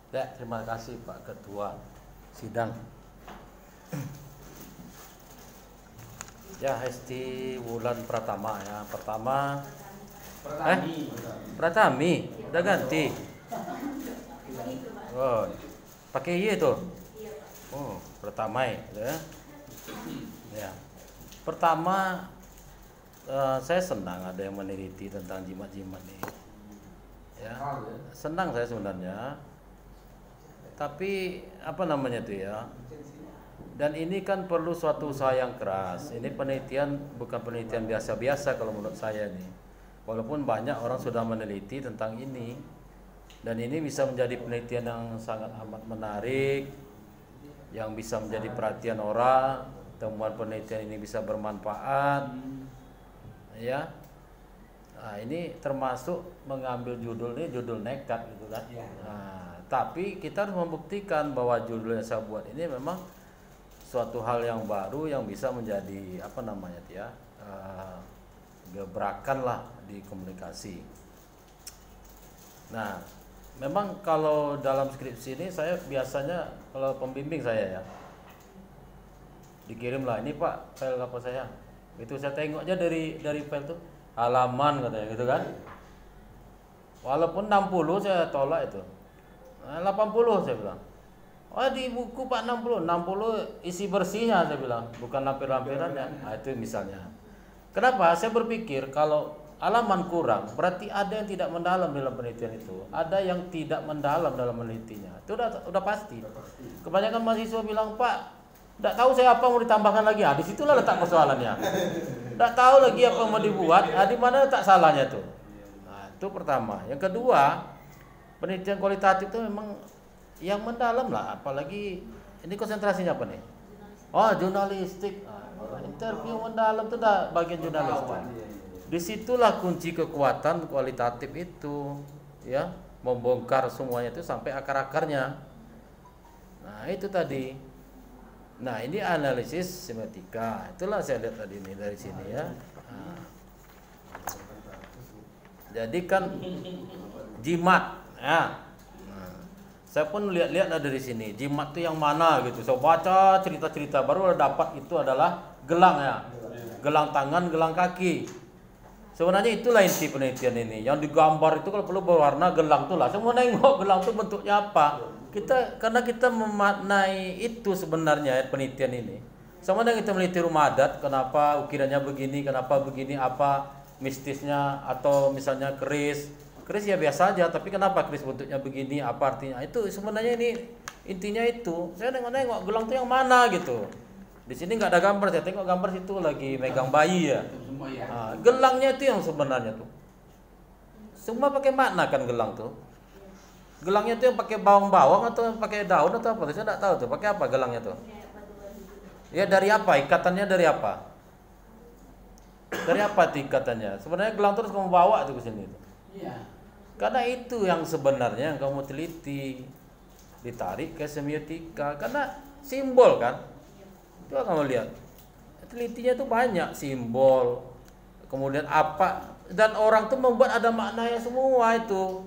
Ya, terima kasih Pak Ketua Sidang. Ya, Hesti Wulan Pratama ya. Pertama Pratami udah ganti. Oh, pakai Y itu. Oh, Pratama ya. Ya. Pertama saya senang ada yang meneliti tentang jimat-jimat nih. Ya. Senang saya sebenarnya. Tapi apa namanya tuh ya? Dan ini kan perlu suatu usaha yang keras. Ini penelitian bukan penelitian biasa-biasa kalau menurut saya nih. Walaupun banyak orang sudah meneliti tentang ini. Dan ini bisa menjadi penelitian yang sangat amat menarik, yang bisa menjadi perhatian orang. Temuan penelitian ini bisa bermanfaat. Ya. Nah, ini termasuk mengambil judul nekat gitu kan. Nah, tapi kita harus membuktikan bahwa judul yang saya buat ini memang suatu hal yang baru yang bisa menjadi apa namanya ya, gebrakan lah di komunikasi. Nah, memang kalau dalam skripsi ini saya biasanya kalau pembimbing saya ya dikirim lah, ini Pak file apa saya, itu saya tengok aja dari file tuh halaman katanya gitu kan. Walaupun 60 saya tolak itu. 80 saya bilang. Oh di buku Pak 60 isi bersihnya saya bilang, bukan lampir-lampirannya. Nah, itu misalnya. Kenapa? Saya berpikir kalau halaman kurang berarti ada yang tidak mendalam dalam penelitian itu. Ada yang tidak mendalam dalam menelitinya. Itu udah pasti. Kebanyakan mahasiswa bilang, "Pak, enggak tahu saya apa mau ditambahkan lagi." Ah, di situlah letak persoalannya. Enggak tahu lagi apa mau dibuat, di mana letak salahnya tuh. Nah, itu pertama. Yang kedua, penelitian kualitatif itu memang yang mendalam lah, apalagi ini konsentrasinya apa nih? Oh, jurnalistik. Nah, interview mendalam itu dah bagian jurnalistik. Disitulah kunci kekuatan kualitatif itu, ya, membongkar semuanya itu sampai akar-akarnya. Nah, itu tadi. Nah, ini analisis semiotika. Itulah saya lihat tadi ini dari sini ya. Nah. Jadi kan jimat, ya. Nah, saya pun lihat-lihat dari sini. Jimat itu yang mana gitu. Saya baca cerita-cerita baru dapat itu adalah gelang ya. Gelang tangan, gelang kaki. Sebenarnya itulah inti penelitian ini. Yang digambar itu kalau perlu berwarna gelang itulah. Semua nengok gelang itu bentuknya apa. Karena kita memaknai itu sebenarnya penelitian ini. Sama dengan kita meneliti rumah adat, kenapa ukirannya begini, kenapa begini, apa mistisnya, atau misalnya keris ya biasa aja, tapi kenapa keris bentuknya begini, apa artinya? Itu sebenarnya ini intinya itu. Saya nengok gelang itu yang mana gitu. Di sini nggak ada gambar, saya tengok gambar situ lagi megang bayi ya. Nah, gelangnya itu yang sebenarnya tuh. Semua pakai makna kan gelang tuh. Gelangnya itu yang pakai bawang-bawang atau yang pakai daun atau apa? Saya tidak tahu tuh. Pakai apa gelangnya tuh? Ya dari apa? Ikatannya dari apa? Dari apa tuh ikatannya? Sebenarnya gelang terus kamu bawa tuh ke sini. Iya. Karena itu yang sebenarnya yang kamu teliti, ditarik ke semiotika. Karena simbol kan? Coba kamu lihat. Telitinya tuh banyak simbol. Kemudian apa? Dan orang tuh membuat ada maknanya semua itu.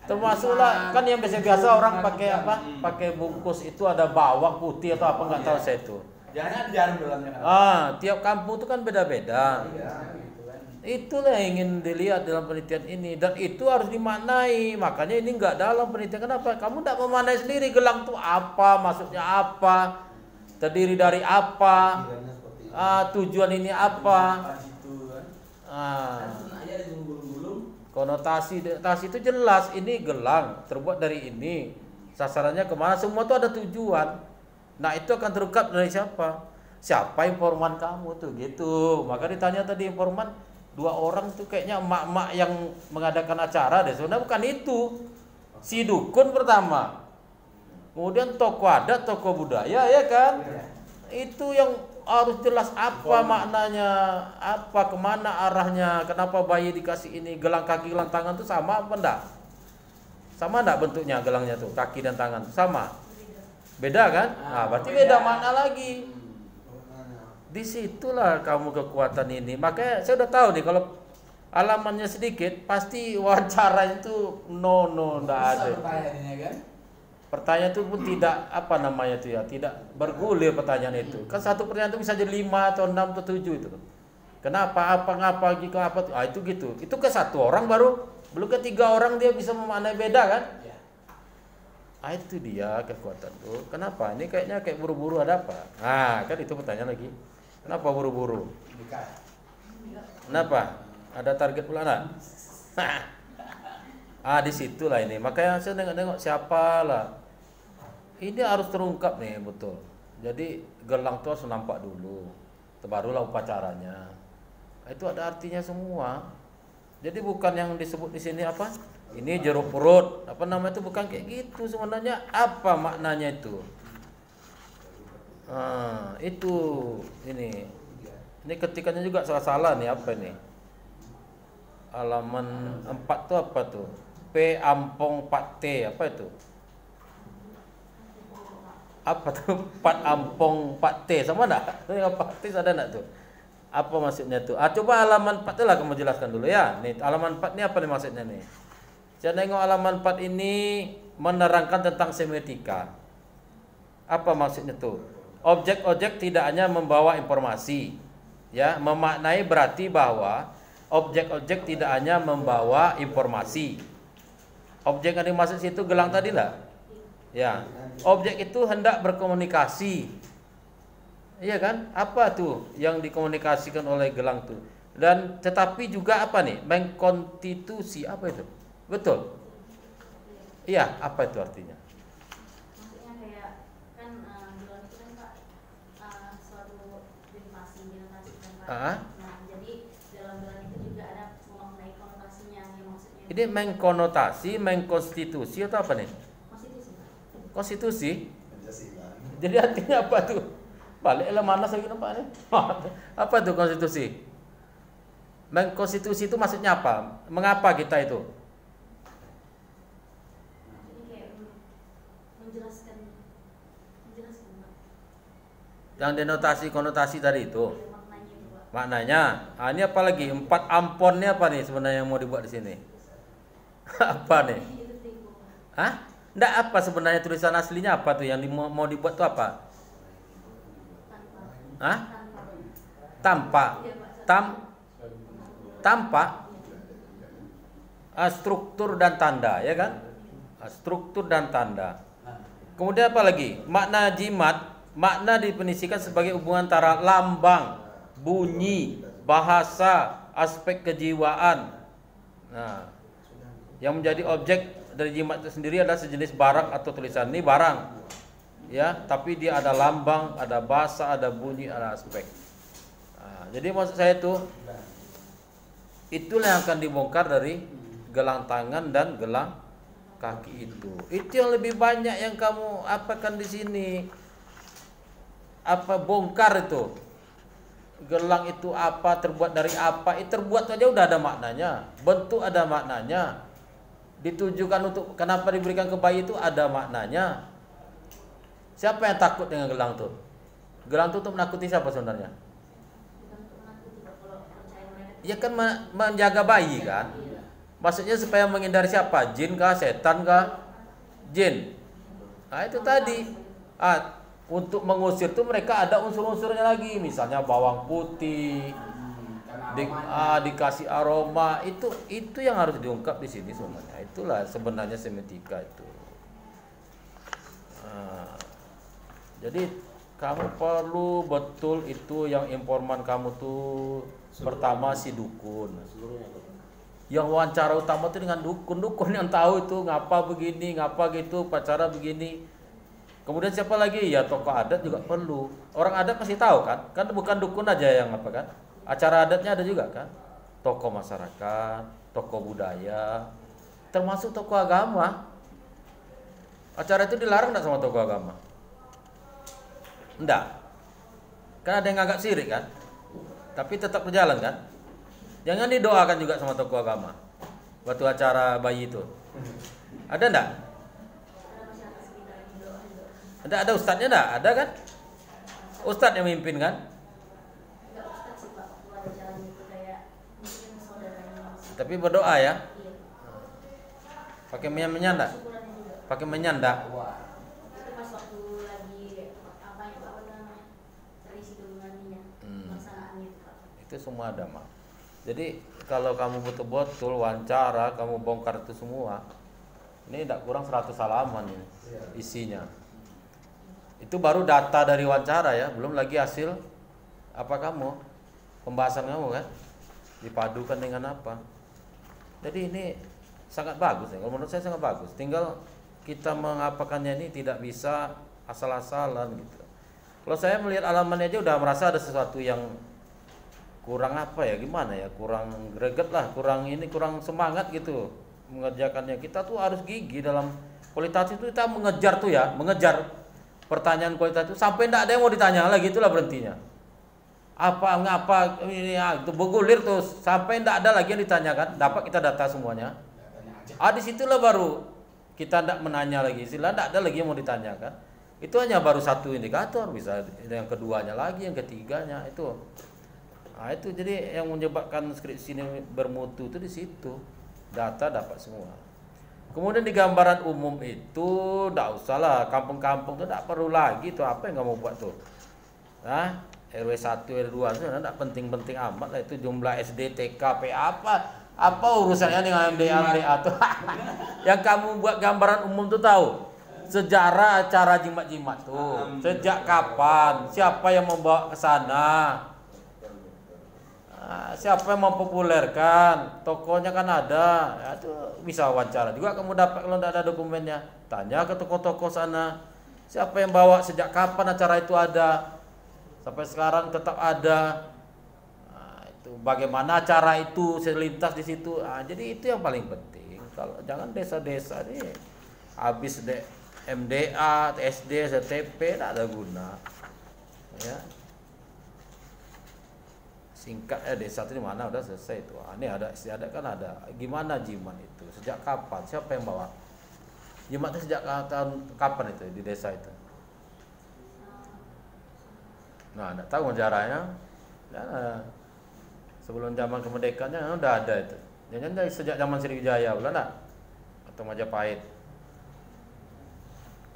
Termasuklah kan yang biasa-biasa orang pakai apa? Pakai bungkus itu ada bawang putih atau apa nggak tahu saya itu. Jangan jarum dalamnya. Tiap kampung itu kan beda-beda. Itulah yang ingin dilihat dalam penelitian ini dan itu harus dimaknai. Makanya ini nggak dalam penelitian. Kenapa? Kamu tidak memaknai sendiri gelang itu apa, maksudnya apa, terdiri dari apa, tujuan ini apa. Konotasi itu jelas, ini gelang terbuat dari ini, sasarannya kemana, semua itu ada tujuan. Nah itu akan terungkap dari siapa informan kamu tuh gitu. Maka ditanya tadi informan 2 orang tuh kayaknya emak-emak yang mengadakan acara deh. Sebenarnya bukan itu. Si dukun pertama, kemudian tokoh adat, tokoh budaya ya kan. Itu yang harus jelas apa maknanya, apa kemana arahnya, kenapa bayi dikasih ini, gelang kaki gelang tangan tuh sama apa enggak? Sama enggak bentuknya gelangnya tuh, kaki dan tangan sama? Beda kan? Nah, berarti beda makna lagi. Disitulah kamu kekuatan ini. Makanya saya udah tahu nih kalau halamannya sedikit, pasti wawancara itu nggak ada. Pertanyaannya kan? Pertanyaan itu pun tidak apa namanya itu ya, tidak bergulir pertanyaan itu. Kan satu pertanyaan itu bisa jadi 5 atau 6 atau 7 itu. Kenapa, apa, ngapa, jika apa, itu gitu. Itu ke satu orang baru, belum ke 3 orang dia bisa memaknai beda kan? Itu dia kekuatan tuh. Kenapa? Ini kayaknya kayak buru-buru ada apa? Nah, kan itu pertanyaan lagi. Kenapa buru-buru? Kenapa? Ada target pula enggak? Di situlah ini. Makanya saya nengok-nengok siapa lah. Ini harus terungkap nih betul. Jadi gelang itu harus nampak dulu. Barulah upacaranya. Itu ada artinya semua. Jadi bukan yang disebut di sini apa? Ini jeruk purut. Apa nama itu, bukan kayak gitu sebenarnya. Apa maknanya itu? Itu ini. Ini ketikannya juga salah-salah nih, apa ini? Halaman 4 tuh apa tuh? P Ampong 4T, apa itu? Apa tuh? 4 Ampong 4T sama enggak? Yang 4T ada enggak tuh? Apa maksudnya tuh? Coba halaman 4 lah kamu jelaskan dulu ya. Nih, halaman 4 ini apa nih maksudnya nih? Saya nengok halaman 4 ini menerangkan tentang semiotika. Apa maksudnya tuh? Objek-objek tidak hanya membawa informasi. Ya, memaknai berarti bahwa objek-objek tidak hanya membawa informasi. Objek yang dimaksud situ gelang tadi lah. Ya, objek itu hendak berkomunikasi. Iya kan? Apa tuh yang dikomunikasikan oleh gelang tuh? Dan tetapi juga apa nih? Mengkonstitusi apa itu? Betul? Iya, apa itu artinya? Maksudnya kayak kan gelang itu kan Pak suatu privasi kan Pak. Nah, jadi dalam gelang itu juga ada memaknai konotasinya yang maksudnya. Ini mengkonotasi, mengkonstitusi atau apa nih? Konstitusi. Konstitusi? Jadi artinya apa tuh? Baliklah mana saya nampak nih? Apa tuh konstitusi? Mengkonstitusi itu maksudnya apa? Mengapa kita itu? Jadi kayak menjelaskan Pak. Yang denotasi konotasi tadi itu. Maknanya itu Pak. Maknanya, ini apa lagi? 4 ampon ini apa nih sebenarnya yang mau dibuat di sini? Apa nih? Itu tipu Pak. Hah? Nggak, apa sebenarnya tulisan aslinya apa tuh yang mau dibuat tuh apa? Hah? Tampak. Tampak. Struktur dan tanda, ya kan? Struktur dan tanda. Kemudian apa lagi? Makna jimat, makna didefinisikan sebagai hubungan antara lambang, bunyi, bahasa, aspek kejiwaan. Nah, yang menjadi objek dari jimat itu sendiri adalah sejenis barang atau tulisan. Ini barang, ya, tapi dia ada lambang, ada bahasa, ada bunyi, ada aspek. Nah, jadi maksud saya itulah yang akan dibongkar dari gelang tangan dan gelang kaki itu. Itu yang lebih banyak yang kamu apakan di sini. Apa bongkar itu? Gelang itu apa, terbuat dari apa? Terbuat aja udah ada maknanya. Bentuk ada maknanya. Ditujukan untuk kenapa diberikan ke bayi itu ada maknanya. Siapa yang takut dengan gelang itu? Gelang itu untuk menakuti siapa sebenarnya? Ya kan menjaga bayi kan? Maksudnya supaya menghindari siapa? Jin kah? Setan kah? Jin. Nah itu tadi. Untuk mengusir tuh mereka ada unsur-unsurnya lagi. Misalnya bawang putih, dikasih aroma. Itu yang harus diungkap di sini sebenarnya. Itulah sebenarnya semiotika itu. Jadi kamu perlu betul itu yang informan kamu tuh pertama si dukun. Yang wawancara utama itu dengan dukun yang tahu itu ngapa begini, ngapa gitu, pacara begini. Kemudian siapa lagi? Ya tokoh adat juga perlu. Orang adat pasti tahu kan? Kan bukan dukun aja yang apa kan? Acara adatnya ada juga kan? Tokoh masyarakat, tokoh budaya, termasuk tokoh agama. Acara itu dilarang enggak sama tokoh agama? Enggak. Kan ada yang agak sirik kan? Tapi tetap berjalan kan? Jangan didoakan juga sama tokoh agama waktu acara bayi itu. Ada enggak? Ada ustadznya enggak? Ada kan? Ustadz yang mimpin kan? Tapi berdoa ya. Iya. Pakai menyan enggak? Syukurannya juga. Pakai menyan enggak? Itu pas waktu lagi apa namanya? Terisi dulu nantinya. Pelaksanaannya itu, Pak. Itu semua ada, Mak. Jadi kalau kamu betul-betul wawancara, kamu bongkar itu semua, ini tidak kurang 100 halaman ini isinya. Itu baru data dari wawancara ya, belum lagi hasil apa kamu, pembahasan kamu kan, dipadukan dengan apa. Jadi ini sangat bagus ya, kalau menurut saya sangat bagus. Tinggal kita mengapakannya ini tidak bisa asal-asalan gitu. Kalau saya melihat halamannya aja udah merasa ada sesuatu yang kurang apa ya, gimana ya, kurang greget lah, kurang semangat gitu mengerjakannya. Kita tuh harus gigih dalam kualitatif itu, kita mengejar tuh ya, mengejar pertanyaan kualitatif sampai tidak ada yang mau ditanya lagi, itulah berhentinya. Ngapa ini ya, itu bergulir tuh sampai tidak ada lagi yang ditanyakan, dapat kita data semuanya. Di situlah baru kita tidak menanya lagi, istilah tidak ada lagi yang mau ditanyakan. Itu hanya baru satu indikator, bisa yang keduanya lagi, yang ketiganya itu. Nah, itu jadi yang menyebabkan skripsi ini bermutu itu di situ. Data dapat semua. Kemudian di gambaran umum itu tidak usahlah, kampung-kampung itu tidak perlu lagi tuh, apa yang kamu buat tuh. Nah, RW 1, RW 2 itu tidak penting-penting amat lah, itu jumlah SD, TK, PA apa urusannya dengan MDA tuh. Yang kamu buat gambaran umum tuh tahu. Sejarah acara jimat-jimat tuh. Sejak kapan? Siapa yang membawa ke sana? Siapa yang mempopulerkan? Tokonya kan ada, ya, itu bisa wawancara juga kamu dapat kalau tidak ada dokumennya. Tanya ke tokoh-tokoh sana, siapa yang bawa, sejak kapan acara itu ada, sampai sekarang tetap ada. Nah, itu bagaimana acara itu selintas di situ. Jadi itu yang paling penting. Kalau jangan desa-desa nih habis MDA, SD, STP tidak ada guna. Ya. Singkat desa itu di mana udah selesai itu. Ini ada istiadat kan ada. Gimana jimat itu? Sejak kapan? Siapa yang bawa? Jimat itu sejak tahun kapan itu di desa itu? Nah, enggak tahu sejarahnya. Nah, sebelum zaman kemerdekaannya udah ada itu. Jangan dari sejak zaman Sriwijaya, bukan enggak? Atau Majapahit.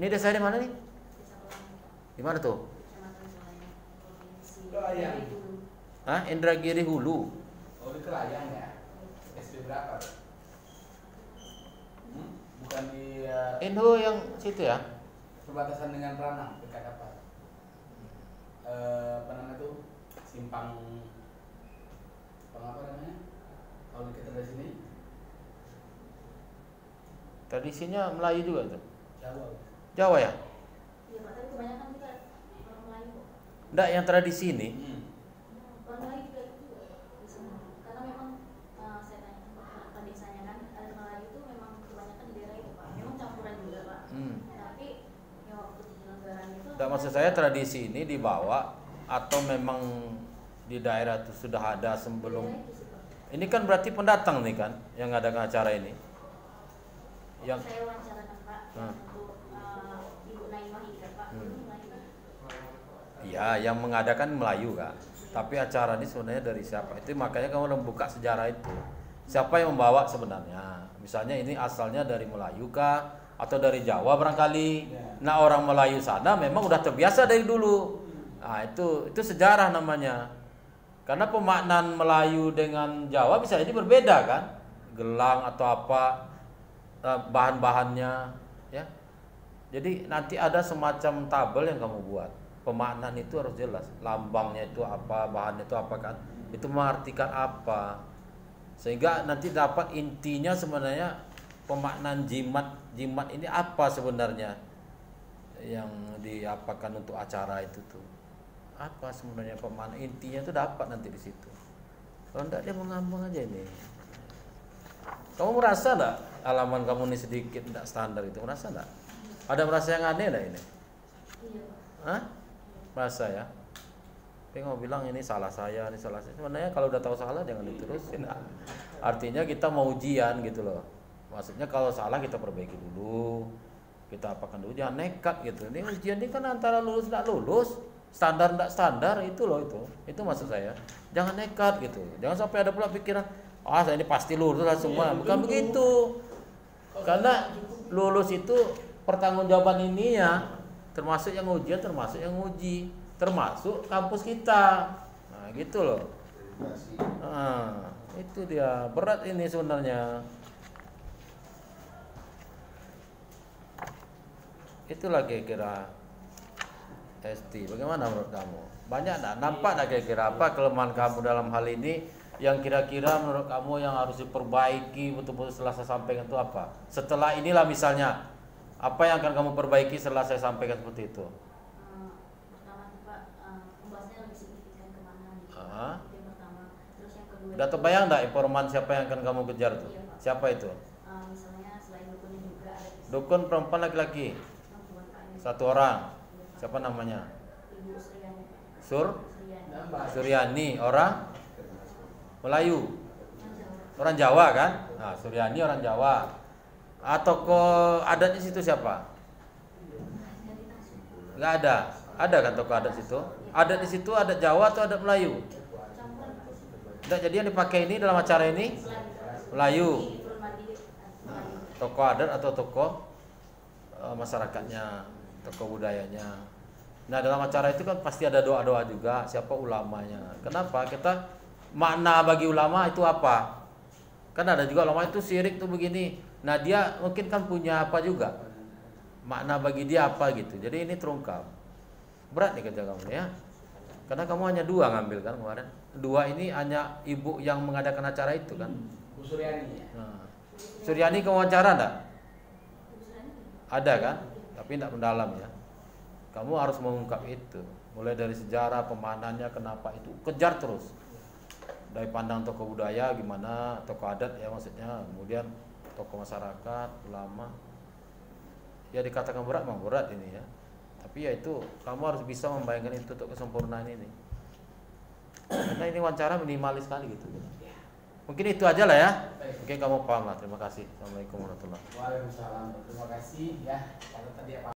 Ini desa di mana nih? Di mana tuh? Indragiri Hulu. Oh, di Kelayang ya? SD berapa? Bukan di Indo yang situ ya? perbatasan dengan Ranang, dekat apa? Apa namanya tuh? Simpang apa namanya? Kalau kita dari sini? Tradisinya Melayu juga tuh. Jawa. Jawa ya? Iya, Pak, tapi kebanyakan kita orang Melayu kok. Enggak, yang tradisi ini. Orang Melayu juga itu di sana. Karena memang saya tanya Pak desanya kan, ada Melayu itu memang kebanyakan di daerah itu, Pak. Memang campuran juga, Pak. Tapi ya waktu penyelenggaraan itu Enggak, maksud saya tradisi ini dibawa atau memang di daerah itu sudah ada sebelum. Ini kan berarti pendatang nih kan yang ngadakan acara ini. Yang saya wawancarakan, Pak, untuk Ibu Naimah ini kan, Pak. Iya, yang mengadakan Melayu kan. Tapi acara ini sebenarnya dari siapa? Itu makanya kamu membuka sejarah itu. Siapa yang membawa sebenarnya? Misalnya ini asalnya dari Melayu kah? Atau dari Jawa barangkali? Nah, orang Melayu sana memang udah terbiasa dari dulu. Nah, itu sejarah namanya. Karena pemaknaan Melayu dengan Jawa bisa jadi berbeda kan? Gelang atau apa, bahan-bahannya, ya. Jadi nanti ada semacam tabel yang kamu buat. Pemaknaan itu harus jelas. Lambangnya itu apa, bahannya itu apa kan? Itu mengartikan apa? Sehingga nanti dapat intinya sebenarnya pemaknaan jimat ini apa sebenarnya yang diapakan untuk acara itu tuh. Apa sebenarnya pemaknaan intinya itu dapat nanti di situ. Kalau enggak dia mengambang aja ini. Kamu merasa enggak halaman kamu ini sedikit enggak standar itu? Merasa enggak? Ada merasa yang aneh enggak ini? Iya, Pak. Hah? Merasa ya? Tapi mau bilang ini salah saya, ini salah saya. Sebenarnya kalau udah tahu salah jangan diterusin. Artinya kita mau ujian gitu loh. Maksudnya kalau salah kita perbaiki dulu. Kita apakan dulu, jangan nekat gitu. Ini ujian ini kan antara lulus enggak lulus, standar enggak standar itu loh itu. Itu maksud saya. Jangan nekat gitu. Jangan sampai ada pula pikiran Ah, saya ini pasti lulus lah semua. Bukan begitu. Karena lulus itu pertanggungjawaban ini ya, termasuk yang ujian, termasuk yang uji, termasuk kampus kita. Nah, gitu loh. Nah, itu dia berat ini sebenarnya. Itulah kira-kira ST. Bagaimana menurut kamu? Banyak tak? Nampak tak kira-kira apa kelemahan kamu dalam hal ini? Yang kira-kira menurut kamu yang harus diperbaiki betul-betul setelah saya sampaikan itu apa? Setelah inilah misalnya, apa yang akan kamu perbaiki setelah saya sampaikan seperti itu? Pertama tuh Pak, pembahasannya lebih signifikan kemana gitu. Itu yang pertama. Terus yang kedua. Udah terbayang enggak informan siapa yang akan kamu kejar tuh? Iya, Pak. Siapa itu? Misalnya selain dukunnya juga ada Dukun perempuan laki-laki? perempuan Pak. Satu orang. Siapa namanya? Ibu Suryani. Suryani. Suryani. Orang Melayu. Orang Jawa kan? Nah, Suryani orang Jawa. Tokoh adatnya situ siapa? Enggak ada. Ada kan tokoh adat situ? Adat di situ adat Jawa atau adat Melayu? Enggak, jadi yang dipakai ini dalam acara ini Melayu. Nah, tokoh adat atau tokoh masyarakatnya, tokoh budayanya. Nah, dalam acara itu kan pasti ada doa-doa juga, siapa ulamanya. Kenapa? Kita makna bagi ulama itu apa? Kan ada juga ulama itu syirik tuh begini. Nah, dia mungkin kan punya apa juga? Makna bagi dia apa gitu. Jadi ini terungkap. Berat nih kerja kamu ya. Karena kamu hanya 2 ngambil kan kemarin. 2 ini hanya ibu yang mengadakan acara itu kan. Bu Suryani ya. Nah, Suryani kamu wawancara enggak? Ada kan? Tapi tidak mendalam ya. Kamu harus mengungkap itu. Mulai dari sejarah, pemandangannya, kenapa itu. Kejar terus. Dari pandang tokoh budaya gimana, tokoh adat ya maksudnya. Kemudian tokoh masyarakat, ulama. Ya dikatakan berat, memang berat ini ya. Tapi ya itu, kamu harus bisa membayangkan itu untuk kesempurnaan ini. Karena ini wawancara minimalis sekali gitu. Mungkin itu aja lah ya. Oke, kamu paham lah. Terima kasih. Assalamualaikum warahmatullahi wabarakatuh. Waalaikumsalam. Terima kasih ya. Kalau tadi apa